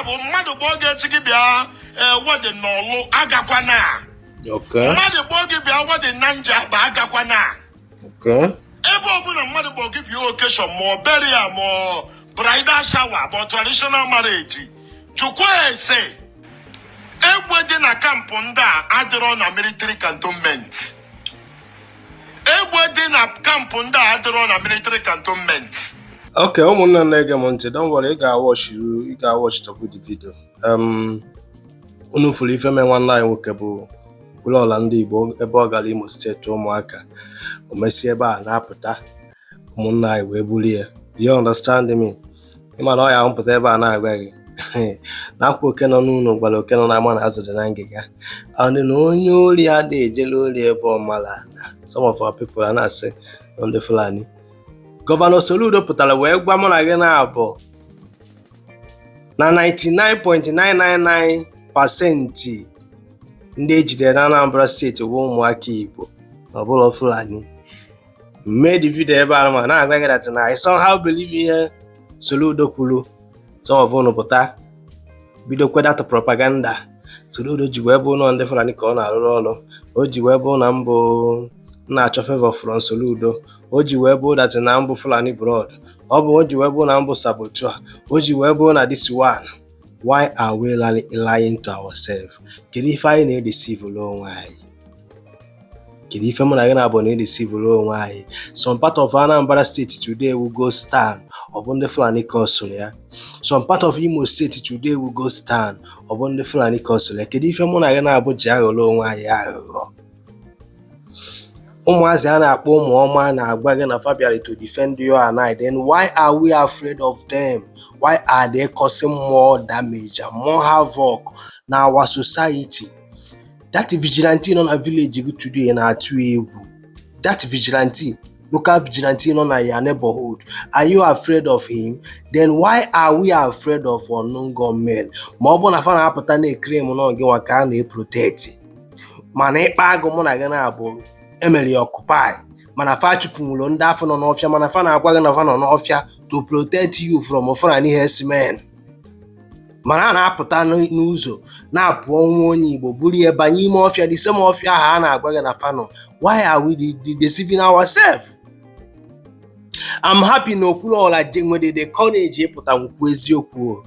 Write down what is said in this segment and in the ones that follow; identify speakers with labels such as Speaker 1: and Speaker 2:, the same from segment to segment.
Speaker 1: Yabo, Mother Boga Chikibia, what the Nolo, Agakwana.
Speaker 2: Okay.
Speaker 1: Mother Boga, what the Nanja, Bagakwana.
Speaker 2: Okay.
Speaker 1: Ebo na mmadụ bụ give you occasion more burial more bridal shower but traditional marriage. Chukwu ese. Egbe dị na kampụ ndị a adịrọ na military cantonment. Egbe dị na kampụ ndị a adịrọ na military cantonment.
Speaker 2: Okay, ụmụnne na-ege m ntị, don't worry, ị ga-watch top the video. Unu furu ife me nwanne anyị nwoke bụ Okwuluora ndị Igbo ebe ọ gara Imo steeti ụmụaka. O mesi ebe a na-apụta ụmụnne anyị wee bulie ya. Do you understand me? Ịma na ọ ya mpụta ebe a na-agwa gị na akwa oke nọ n'ụlọ gwara oke nọ n'ama na azụ dị na ngịga. And na onye ori adịghị ejele ori ebe ọ mara na some of our people are na-asị ndị Fulani. Gọvanọ Soludo pụtara wee gwa mụ na gị na-abụ na 99.999% ndị ejidere na Anambra steeti bụ ụmụaka Igbo na ọbụla Fulani. Made video ebe a ma na-agwa gị that na I somehow believe ihe Soludo kwuru. Some of unu pụta bido kwedata propaganda. Soludo ji wee bụ ụlọ ndị Fulani ka ọ na-arụrụ ọrụ. O ji wee bụ na mbụ na-achọ favor from Soludo. O ji wee bụ that na mbụ Fulani broad. Ọ bụ o ji wee bụ na mbụ saboteur. O ji wee bụ na this one. Why are we lying to ourselves? Kedu ife anyị na-edeceive onwe anyị? Kedu ife mụ na gị na-abụ na-edeceive onwe anyị? Some part of Anambra State today will go stand. Ọ bụ ndị Fulani kọsụrụ ya. Some part of Imo State today will go stand. Ọ bụ ndị Fulani kọsụrụ ya. Kedu ife mụ na gị na-abụ ji aghọrọ onwe anyị aghụghọ? Ụmụazị a na-akpọ ụmụ ọma na-agwa gị na Fabiari to defend you and I. Then why are we afraid of them? Why are they causing more damage and more havoc in our society? That vigilante in a village today in our two. That vigilante, local vigilante in our neighborhood. Are you afraid of him? Then why are we afraid of unknown gunmen? Mobile afana apata na cream no nge waka na protect. Mana ikpa agụ mụ na gị na-abụ emeli occupy. Mana fa chụpụrụ ndị afọ nọ n'ọfịa mana fa na-agwa gị na fa nọ n'ọfịa to protect you from Fulani herdsmen. Mana na-apụta n'ụzọ na-apụ ọnwụ onye Igbo buru ya banye ime ọfịa the same ọfịa ahụ a na-agwa gị na fa nọ. Why are we deceiving ourselves? I'm happy na Okwuluora nwere the courage ịpụta nkwu eziokwu.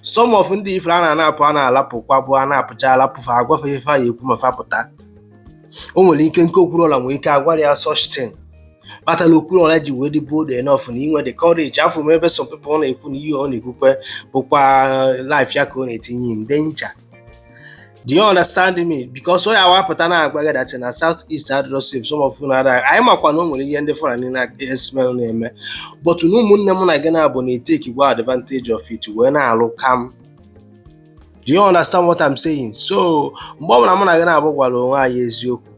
Speaker 2: Some of ndị ifere a na-apụ a na-alapụkwa bụ a na-apụcha alapụfa agwafe ife a ekwu ma fa pụta. O nwere ike nke Okwuluora nwere ike agwara ya such thing. Battle Okwuluora ji wee dị bold enough na inwe the courage afọ m ebe some people na-ekwu na ihe ọ na-ekwukwe bụkwa life ya ka ọ na-etinye in danger. Do you understand me? Because ọ ya wapụta na-agwa gị that na South East adịrọ safe some of unu ada anyị makwa na o nwere ihe ndị Fulani na-esmel na-eme but na ụmụnne m na gị na-abụ na-etake igwe advantage of it wee na-alụ kam. Do you understand what I'm saying? So mgbe ọ bụla mụ na gị na-abụ gwara onwe anyị eziokwu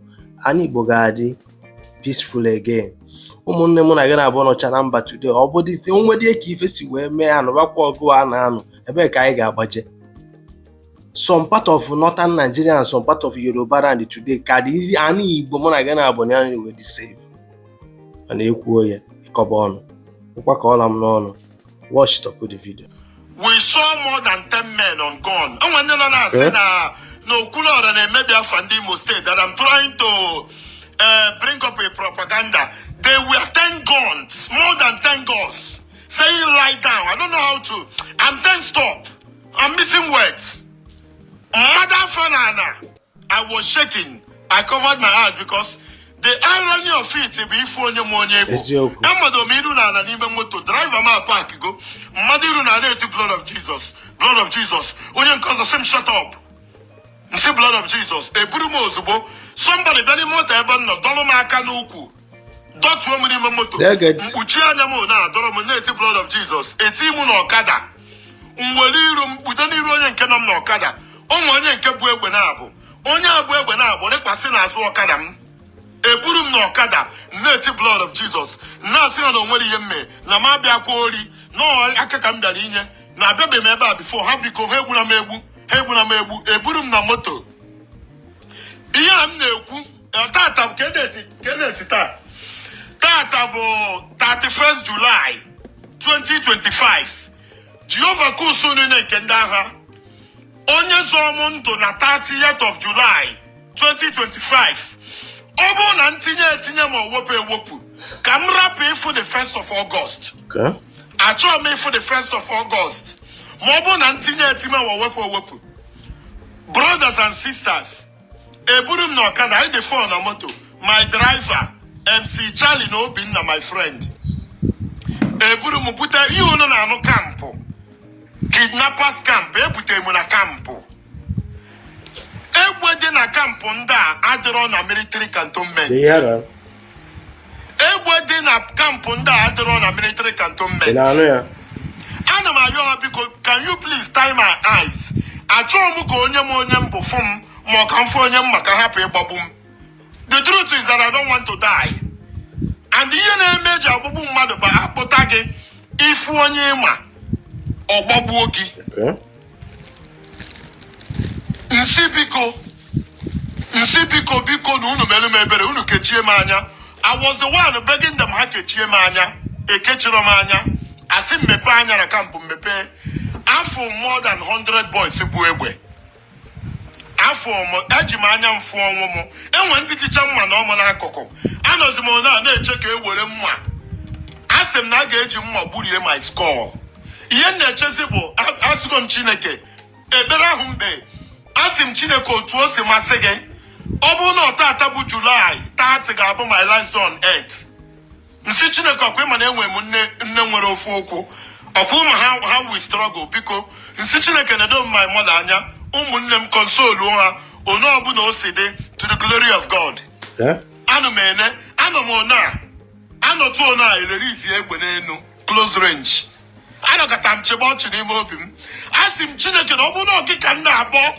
Speaker 2: anyị Igbo ga-adị peaceful again. Ụmụnne mụ na gị na-abụ nọcha na mba today ọ bụ dị onwedị ka ife si wee mee anụbakwa ọgụ a na-anụ ebe ka anyị ga-agbaje. Some part of northern Nigeria and some part of Yoruba land today ka dị anyị Igbo mụ na gị na-abụ na anyị wee dị save. A na-ekwuo ya ịkọba ọnụ ụkwa ka ọla m n'ọnụ. Watch stop the video.
Speaker 1: We saw more than 10 men on gun. And when I say no Okwuluora na-emebi afọ ndị Imo State that I'm trying to bring up a propaganda. They were 10 guns, more than 10 guns, saying lie down. I don't know how to. I'm then stop. I'm missing words. Mother Fanana, I was shaking. I covered my eyes because the irony of it be phone you money. Amado Miruna and even to drive a map park go. Madiruna to blood of Jesus. Blood of Jesus. When you cause the same shut up. Say blood of Jesus. A Brumo Zubo. Somebody very much even no Doloma Kanuku. Dot woman in Moto. Uchianamo na Doromonate blood of Jesus. A team on Okada. Umwalirum Budani Royan Kanam Okada. Onye nke bụ egbe na-abụ onye abụ egbe na-abụ lekwasị n'azụ ọkada m eburu m n'ọkada na-eti blood of Jesus na-asị na onwere ihe mme na m abịakwa ori n'aka ka m bịara inye na abịabe m ebe a before ha biko ha egbuna m egbu eburu m na moto ihe a m na-ekwu tata kedeti tata bụ 31st July 2025 Jehovah kusunu ne kendaha. Onye zomunto na 30th of July 2025. Obo na ntinye mo wopu. Kamra pay for the 1st of August.
Speaker 2: Okay.
Speaker 1: Acho me for the 1st of August. Mobo na ntinye mo wopu. Brothers and sisters, eburum no kada I the phone na moto. My driver, MC Charlie no bin na my friend. Eburum puta you no na no campo. Kidnappers camp, ebute mu na campo. Egwe na campo nda adiro na military cantonment.
Speaker 2: Yeah.
Speaker 1: Egwe na campo nda adiro na military cantonment.
Speaker 2: Yeah.
Speaker 1: Ana ma yo because can you please tie my eyes? Achomu ko onye mbo fom mo kan fo onye maka happy babum. The truth is that I don't want to die. And the na-emeji agbugbu mmadụ ba akpụta gị ifu onye ma ọgbagbuo gị.
Speaker 2: Okay.
Speaker 1: Nsi biko na unu melu m ebere unu kechie m anya. I was the one begging them ha kechie m anya. Ekechiro m anya. Asị mmepe anya na kampụ mmepe. Afọ more than 100 boys bu egbe. Afọ eji m anya mfu ọnwụ m. Enwe ndị ticha mma na ọmụ n'akụkụ. Anọzi m na-eche ka ewere mma. Asị m na a ga-eji mma gburie my skull. Ihe na-echezi bụ asịgo m Chineke ekpere ahụ mbe. Asị m Chineke otu o si masị gị. Ọ bụrụ na ọtata bụ July 30 ga-abụ my last on earth. Nsi Chineke ọkwa ịma na enwe m nne nwere ofu okwu. Ọkwa ma ha we struggle biko. Nsi Chineke na-edo my mother anya. Ụmụnne m console ha. Ono ọbụla o si dị to the glory of God. Anụ m anọtụ ona elerizi egbe n'enu close range. Anọkata m chebe ọchị n'ime obi m. Asị m Chineke na ọ bụrụ na ọkịka m na-abọ.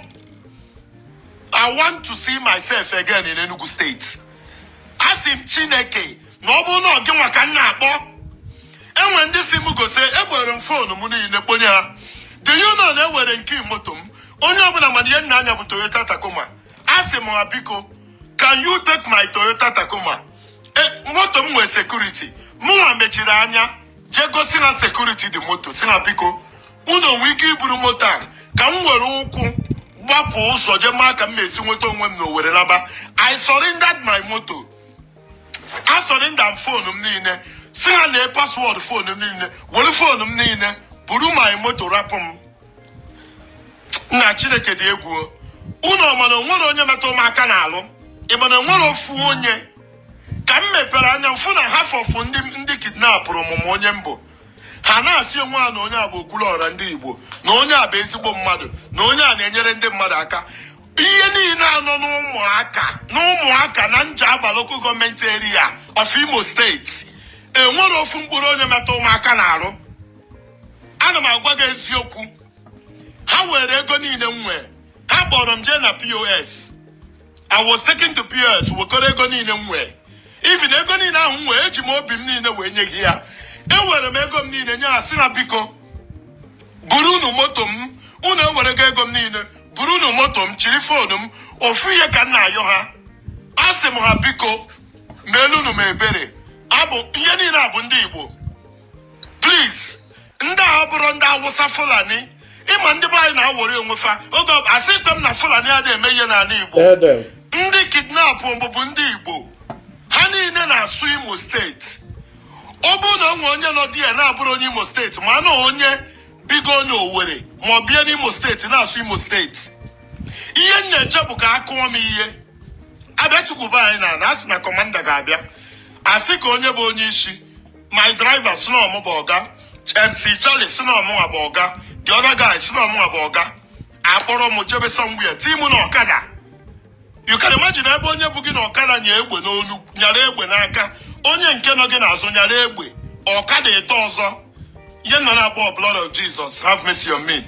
Speaker 1: I want to see myself again in Enugu State. Asị m Chineke na ọ bụrụ na ọgị nwa ka m na-akpọ. Enwe ndị si m gose egbere m fonu m niile kponye ha. Do you know na ewere nke moto m? Onye ọbụla mana ihe nna anya bụ Toyota Tacoma. Asị m ha biko, can you take my Toyota Tacoma? Moto m nwere security. Mụnwa mechiri anya je gosi na security dị moto. Si na biko, unu nwee ike iburu moto a ka m were ụkwụ gbapụ ụzọ je maa ka m esi nweta onwe m n'Owere laba. I surrendered my moto. I surrendered phone m niile. Si na password phone m niile. Were phone m niile buru my moto rapụ m. Nna Chineke dị egwu. Unu ọmana onwere onye metụ m aka n'alụ. Ịmana onwere ofu onye ka m mepere anya mfụ na half of ndị kidnapụrụ ọmụmụ onye mbụ. Ha na-asị onwe ha na onye a bụ Okwuluora ndị Igbo, na onye a bụ ezigbo mmadụ, na onye a na-enyere ndị mmadụ aka. Ihe niile anọ n'ụmụaka na Njaba local government area of Imo State. Enwere ofu mkpụrụ onye metụ m aka n'arụ. Ana m agwa gị eziokwu. Ha were ego niile m nwee. Ha kpọrọ m jee na POS. I was taken to POS wekọrọ ego niile m nwee. Even ego niile ahụ m nwee eji m obi m niile wee nye gị ya. Ewere m ego m niile nye ha si na biko buru unu moto m. Unu ewere ego m niile buru unu moto m chiri fonu m. Ofu ihe ka m na-ayọ ha. Asị m ha biko meelu unu m ebere. Ihe niile a bụ ndị Igbo. Please, ndị a bụrụ ndị Awụsa Fulani. Ịma ndị be anyị na-awọrị onwe fa. Oge asị ikpe m na Fulani adịghị eme ihe n'ala Igbo. Ndị kidnap bụ ndị Igbo. Ha niile na-asụ Imo steeti. Ọ bụrụ na onwe onye nọ di ya na-abụrụ onye Imo steeti ma na onye bigo n'Owere ma ọ bịa n'Imo steeti na-asụ Imo steeti. Ihe m na-eche bụ ka akụọ m ihe. Abịatukwuba anyị na asị na kọmanda ga-abịa. Asị ka onye bụ onye isi. My driver si na ọmụ bụ ọga. MC Charlie si na ọmụ bụ ọga. The other guy si na ọmụ bụ ọga. Akpọrọ m jebe somewhere tii mụ na ọkada. You can imagine ebe onye bụ gị na ọkada nye egbe n'olu nyara egbe n'aka. Onye nke nọ gị n'azụ nyara egbe ọkada eto ọzọ. Ihe nọ na-akpọ blood of Jesus have mercy on me.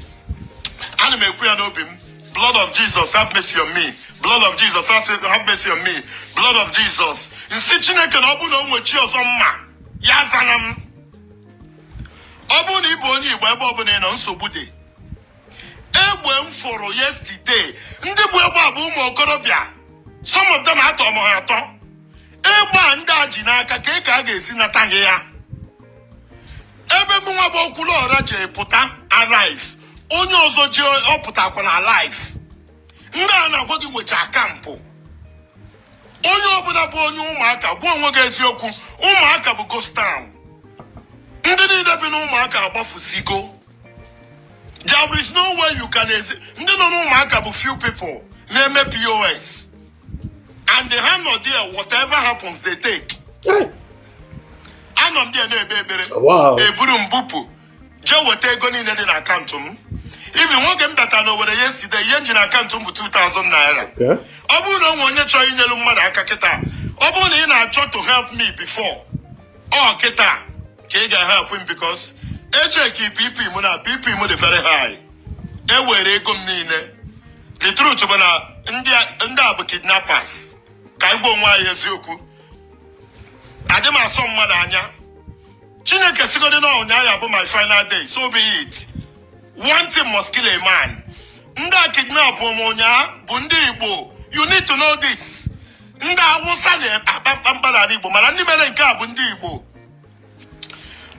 Speaker 1: Ana m ekwu ya n'obi m. Blood of Jesus have mercy on me. Blood of Jesus have mercy on me. Blood of Jesus. Nsi Chineke na ọ bụ na o nwechi ọzọ mma ya zana m. Ọ bụ na ịbụ onye Igbo ebe ọbụla ị nọ nsogbu dị. Egbe m fụrụ yesterday. Ndị bụ egbe a bụ ụmụ okorobịa. Some of them atọ m ha atọ. Egbe a ndị a ji n'aka ka a ga-esi nata gị ya. ebe mụnwa bụ Okwuluora ji pụta alive onye ọzọ ji ọpụtakwa na alive ndị a na-agwa gị nwecha akampụ onye ọbụla bụ onye ụmụaka bụ onwe gị eziokwu ụmụaka bụ ghost town ndị niile bi n'ụmụaka agbafusigo there is no way you can ndị nọ n'ụmụaka bụ few people na-eme POS and they have no there whatever happens they take anọ m dị na-ebe ebere eburu m bupụ jee weta ego niile dị na akaụntụ m ibi nwoke m bata n'Owerri yesterday ihe nji na akaụntụ m bụ 2,000 naira ọ bụrụ na onwe onye chọrọ inyelu mmadụ aka kịta ọ bụrụ na ị na-achọ to help me before ọ kịta ka ị ga-help m because echeki PP m na PP m dị very high ewere ego m niile the truth bụ na ndị a bụ kidnappers ka anyị gwa onwe anyị eziokwu adị m asọ mmadụ anya Chineke sigodi na ụnyaahụ bụ my final day so be it one thing must kill a man ndị a kidnap m ụnyaahụ bụ ndị Igbo you need to know this ndị Awụsa na-akpa mkpa n'ala Igbo mana ndị mere nke a bụ ndị Igbo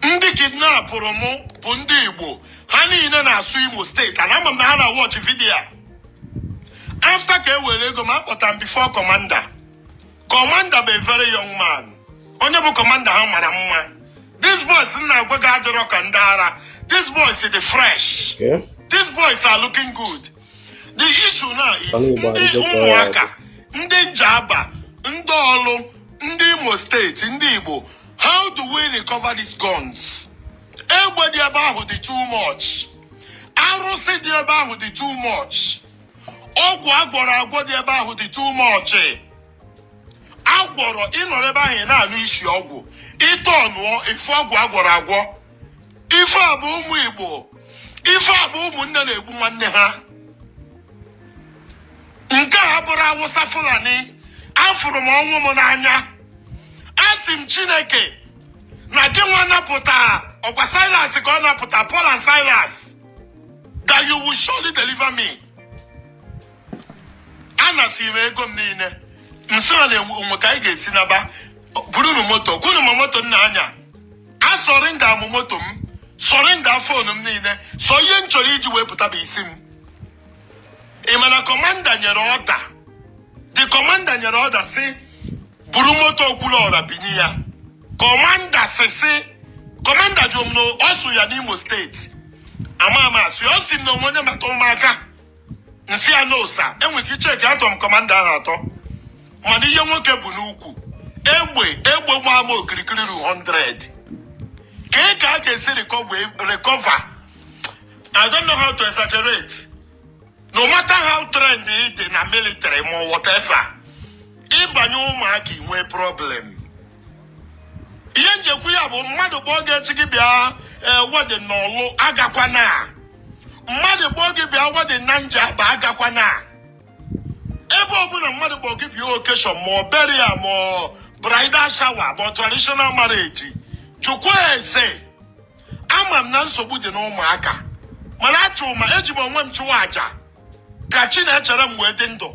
Speaker 1: ndị kidnapụrụ m bụ ndị Igbo ha niile na-asụ Imo steeti and ama m na ha na watch video after ka e were ego m akpọta m before commander bụ a very young man onye bụ commander ha mara mma these boys na-agwa gị adịrọ ka ndị ara these boys dị fresh these boys are looking good the issue now is ndị ụmụaka ndị Njaba ndị Ọlụ ndị Imo steeti ndị Igbo how do we recover these guns egbe dị ebe ahụ dị too much arụsị dị ebe ahụ dị too much ọgwụ agwọrọ agwọ dị ebe ahụ dị too much agwọrọ ịnọrọ ebe ahụ na-anụ isi ọgwụ ite ọnụọ ife ọgwụ agwọrọ agwọ ife a bụ ụmụ Igbo ife a bụ ụmụnne na-egbu nwanne ha nke a bụrụ Awụsa Fulani afụrụ m ọnwụ m n'anya asị m Chineke na gị nwa napụta ọkwa Silas ka ọ napụta Paul and Silas that you will surely deliver me anasị m ego m niile nsọ na onwe ka anyị ga-esi naba buru moto kwunu m moto nna anya a sọrịnda m moto m sọrịnda fon m niile so ihe m chọrọ iji wee pụta bụ isi m ị mana kọmanda nyere ọda the kọmanda nyere ọda si buru moto Okwuluora binye ya kọmanda sisi kọmanda jụ m na ọ sụ ya n'Imo steeti ama asị ọ si na onwe onye mata ụmụaka nsị ya n'ụsa enwere ike icheki atọ m kọmanda ahụ atọ mana ihe nwoke bụ n'ukwu egbe gba ama okirikiri ru 100 ka a ga-esi recover I don't know how to exaggerate no matter how trend it in a military or whatever ịbanye ụmụaka inwe problem ihe njekwu ya bụ mmadụ bụ oge echi gị bịa wedị n'Ọlụ agakwana mmadụ bụ oge bịa wedị na Njaba agakwana ebe ọbụla mmadụ bụ oge bịa occasion ma burial ma bridal shower ma traditional marriage chukwu eze ama m na nsogbu dị n'ụmụaka mana achụ ma eji m onwe m chụwa aja ka Chinechere m wee dị ndụ